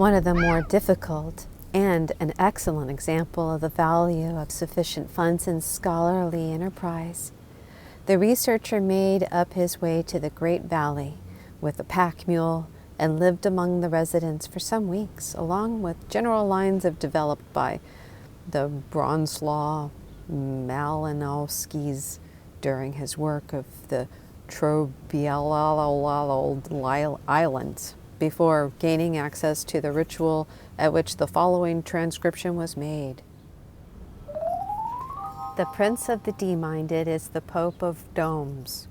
One of the more difficult and an excellent example of the value of sufficient funds in scholarly enterprise. The researcher made up his way to the Great Valley with a pack mule and lived among the residents for some weeks, along with general lines developed by the Bronslaw Malinowskis during his work of the Trobriand Islands, before gaining access to the ritual at which the following transcription was made. The Prince of the Deminded is the Pope of Domes.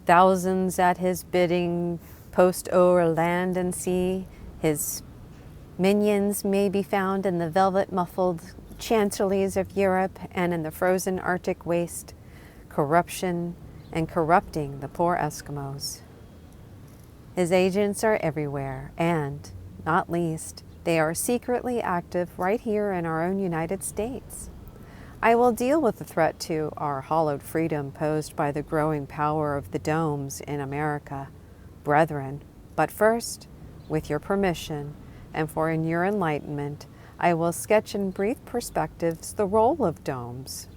Thousands at his bidding post o'er land and sea. His minions may be found in the velvet-muffled chancelleries of Europe and in the frozen Arctic waste, corruption and corrupting the poor Eskimos. His agents are everywhere, and, not least, they are secretly active right here in our own United States. I will deal with the threat to our hallowed freedom posed by the growing power of the domes in America, brethren, but first, with your permission, and for in your enlightenment, I will sketch in brief perspectives the role of domes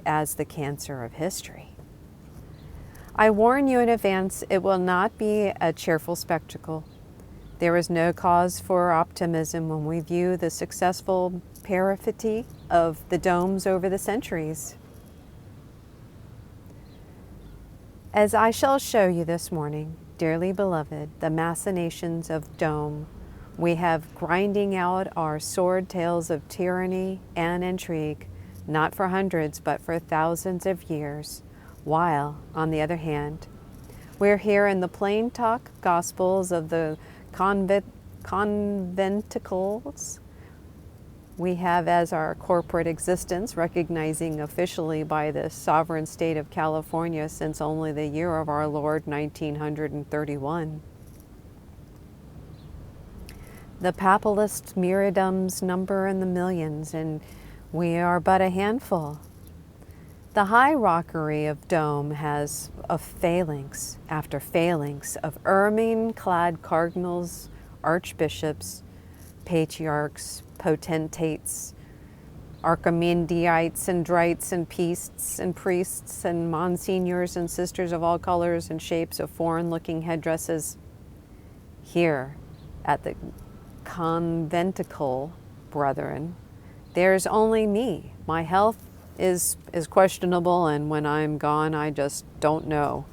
as the cancer of history. I warn you in advance, it will not be a cheerful spectacle. There is no cause for optimism when we view the successful peripety of the domes over the centuries. As I shall show you this morning, dearly beloved, the machinations of dome, we have grinding out our sword tales of tyranny and intrigue, not for hundreds but for thousands of years, while, on the other hand, we're here in the plain talk gospels of the conventicles we have as our corporate existence, recognizing officially by the sovereign state of California since only the year of our Lord 1931. The papalist myriadoms number in the millions, and we are but a handful. The hierarchy of dome has of phalanx after phalanx of ermine-clad cardinals, archbishops, patriarchs, potentates, archimandrites and drites and priests and monsignors and sisters of all colors and shapes of foreign-looking headdresses. Here at the conventicle, brethren, there's only me. My health is questionable, and when I'm gone, I just don't know.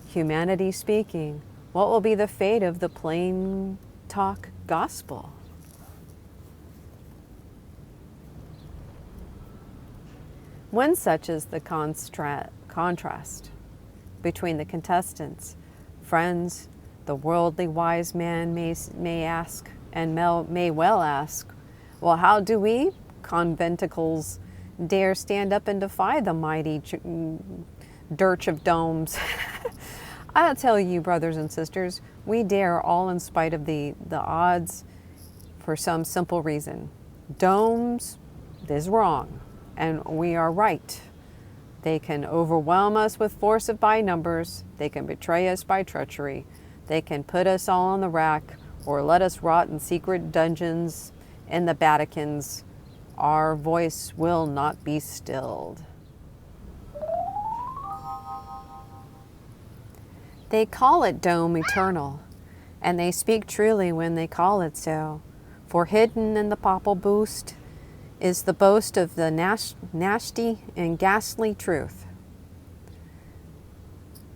Humanity speaking, what will be the fate of the plain talk gospel? One such is the contrast between the contestants. Friends, the worldly wise man may ask, and may well ask, well, how do we conventicles dare stand up and defy the mighty dirge of domes? I'll tell you, brothers and sisters, we dare all in spite of the odds for some simple reason. Domes is wrong, and we are right. They can overwhelm us with force by numbers. They can betray us by treachery. They can put us all on the rack or let us rot in secret dungeons in the Vaticans. Our voice will not be stilled. They call it dome eternal, and they speak truly when they call it so, for hidden in the papal boost is the boast of the nasty and ghastly truth.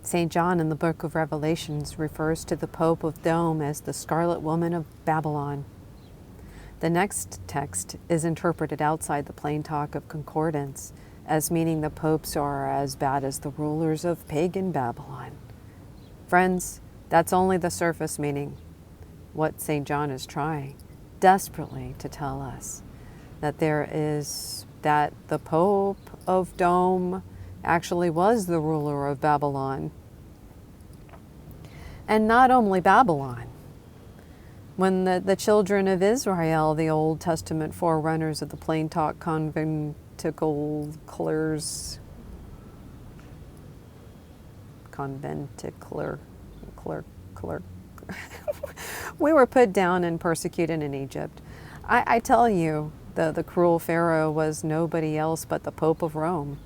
St. John in the book of Revelations refers to the Pope of Dome as the Scarlet Woman of Babylon. The next text is interpreted outside the plain talk of concordance as meaning the popes are as bad as the rulers of pagan Babylon. Friends, that's only the surface meaning. What St. John is trying desperately to tell us that that the Pope of Dome actually was the ruler of Babylon. And not only Babylon. When the children of Israel, the Old Testament forerunners of the plain talk conventicular we were put down and persecuted in Egypt. I tell you, the cruel Pharaoh was nobody else but the Pope of Rome.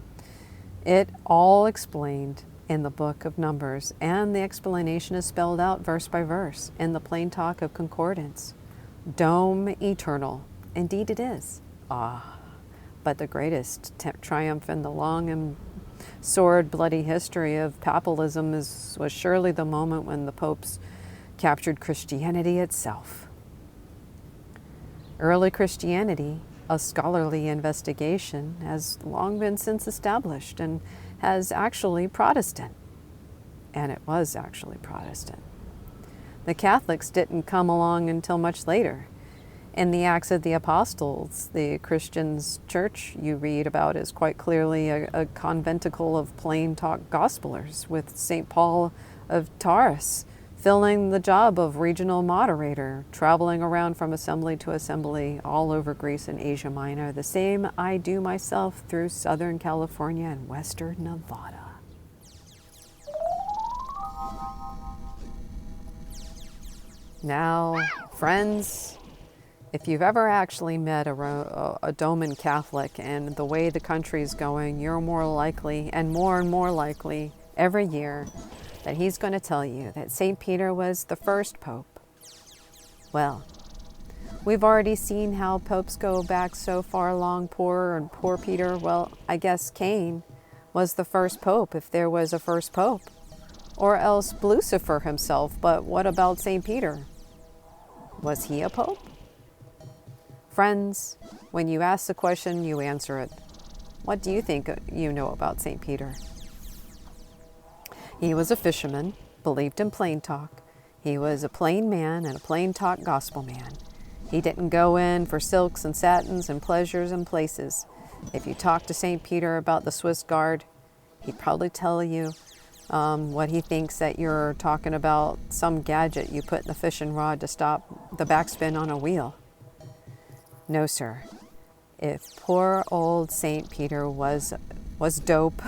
It all explained in the book of Numbers, and the explanation is spelled out verse by verse in the plain talk of concordance. Dome eternal. Indeed it is. Ah, but the greatest triumph in the long and sordid, bloody history of papalism was surely the moment when the popes captured Christianity itself. Early Christianity, a scholarly investigation, has long been since established and has actually Protestant. And it was actually Protestant. The Catholics didn't come along until much later. In the Acts of the Apostles, the Christians' church you read about is quite clearly a conventicle of plain talk gospelers, with St. Paul of Tarsus filling the job of regional moderator, traveling around from assembly to assembly all over Greece and Asia Minor. The same I do myself through Southern California and Western Nevada. Now, friends, if you've ever actually met a Roman Catholic and the way the country's going, you're more likely and more likely every year that he's going to tell you that St. Peter was the first pope. Well, we've already seen how popes go back so far along, poor Peter. Well, I guess Cain was the first pope if there was a first pope, or else Lucifer himself. But what about St. Peter? Was he a pope? Friends, when you ask the question, you answer it. What do you think you know about St. Peter? He was a fisherman, believed in plain talk. He was a plain man and a plain talk gospel man. He didn't go in for silks and satins and pleasures and places. If you talk to St. Peter about the Swiss Guard, he'd probably tell you what he thinks that you're talking about, some gadget you put in the fishing rod to stop the backspin on a wheel. No, sir. If poor old St. Peter was dope,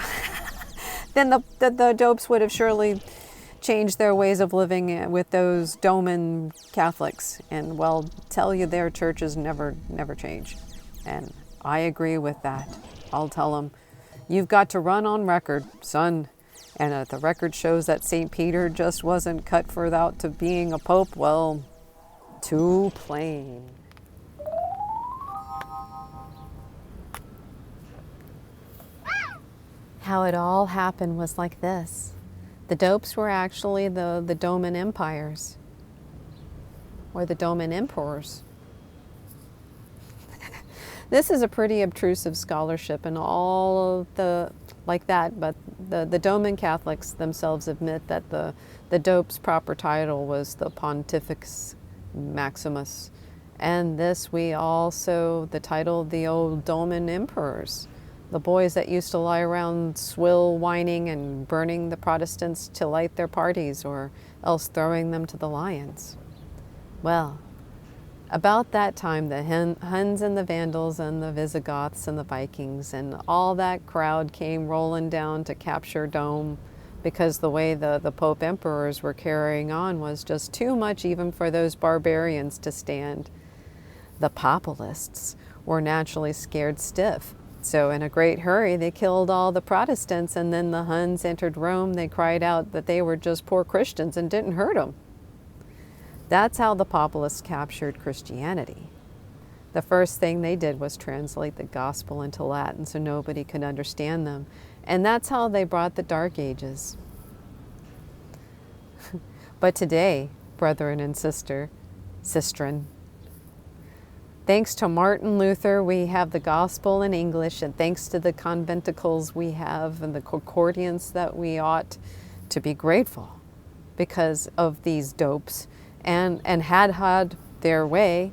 then the dopes would have surely changed their ways of living with those Doman Catholics. And well, tell you their churches never change. And I agree with that. I'll tell them, you've got to run on record, son. And if the record shows that St. Peter just wasn't cut for out to being a pope, well, too plain. How it all happened was like this. The dopes were actually the Doman empires, or the Doman emperors. This is a pretty obtrusive scholarship and all of the like that, but the Doman Catholics themselves admit that the dope's proper title was the Pontifex Maximus, and this we also the title of the old Doman emperors. The boys that used to lie around swill whining and burning the Protestants to light their parties, or else throwing them to the lions. Well, about that time, the Huns and the Vandals and the Visigoths and the Vikings and all that crowd came rolling down to capture Dome, because the way the Pope Emperors were carrying on was just too much even for those barbarians to stand. The Papalists were naturally scared stiff. So in a great hurry, they killed all the Protestants, and then the Huns entered Rome. They cried out that they were just poor Christians and didn't hurt them. That's how the Papalists captured Christianity. The first thing they did was translate the gospel into Latin so nobody could understand them. And that's how they brought the Dark Ages. But today, brethren and sistren, thanks to Martin Luther, we have the gospel in English, and thanks to the conventicles we have and the concordance that we ought to be grateful because of these dopes, and had their way,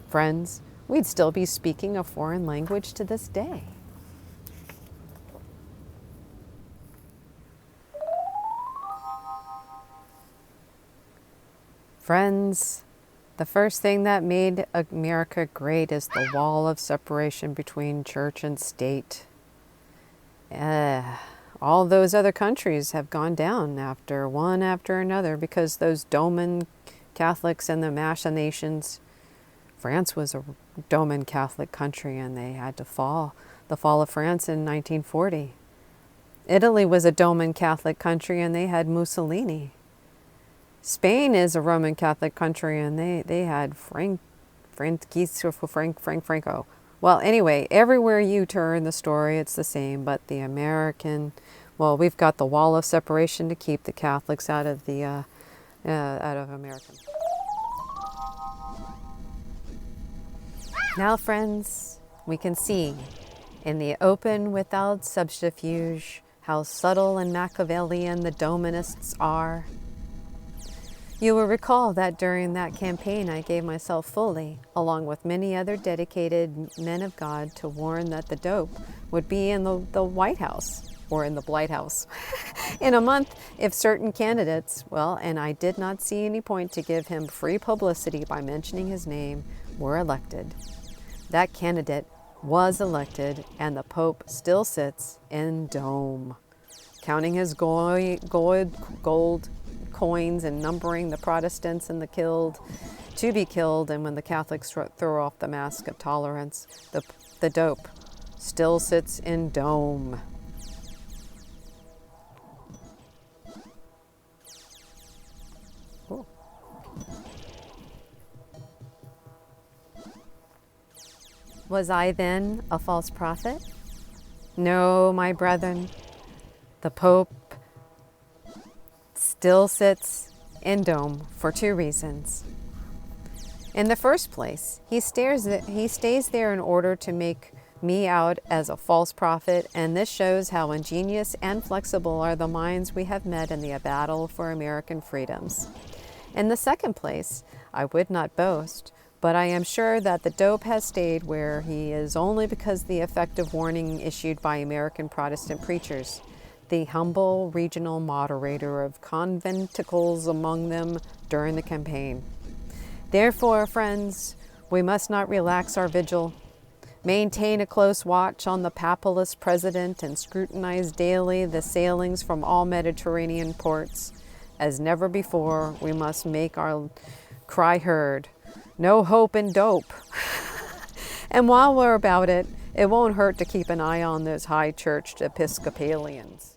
friends, we'd still be speaking a foreign language to this day. Friends, the first thing that made America great is the wall of separation between church and state. all those other countries have gone down after one after another because those Roman Catholics and the machinations. France was a Roman Catholic country and they had to fall. The fall of France in 1940. Italy was a Roman Catholic country and they had Mussolini. Spain is a Roman Catholic country and they had Franco. Well, anyway, everywhere you turn the story, it's the same, but the American, well, we've got the wall of separation to keep the Catholics out of America. Now, friends, we can see in the open without subterfuge how subtle and Machiavellian the Dominists are. You will recall that during that campaign I gave myself fully, along with many other dedicated men of God, to warn that the dope would be in the White House, or in the Blight House, in a month if certain candidates, well, and I did not see any point to give him free publicity by mentioning his name, were elected. That candidate was elected, and the Pope still sits in dome, counting his gold coins and numbering the Protestants and the killed, to be killed, and when the Catholics throw off the mask of tolerance, the dope still sits in dome. Ooh. Was I then a false prophet? No, my brethren, the Pope still sits in dome for two reasons. In the first place, he stays there in order to make me out as a false prophet, and this shows how ingenious and flexible are the minds we have met in the battle for American freedoms. In the second place, I would not boast, but I am sure that the dope has stayed where he is only because the effective warning issued by American Protestant preachers, the humble regional moderator of conventicles among them during the campaign. Therefore, friends, we must not relax our vigil, maintain a close watch on the papalist president, and scrutinize daily the sailings from all Mediterranean ports. As never before, we must make our cry heard. No hope in dope. And while we're about it, it won't hurt to keep an eye on those high-churched Episcopalians.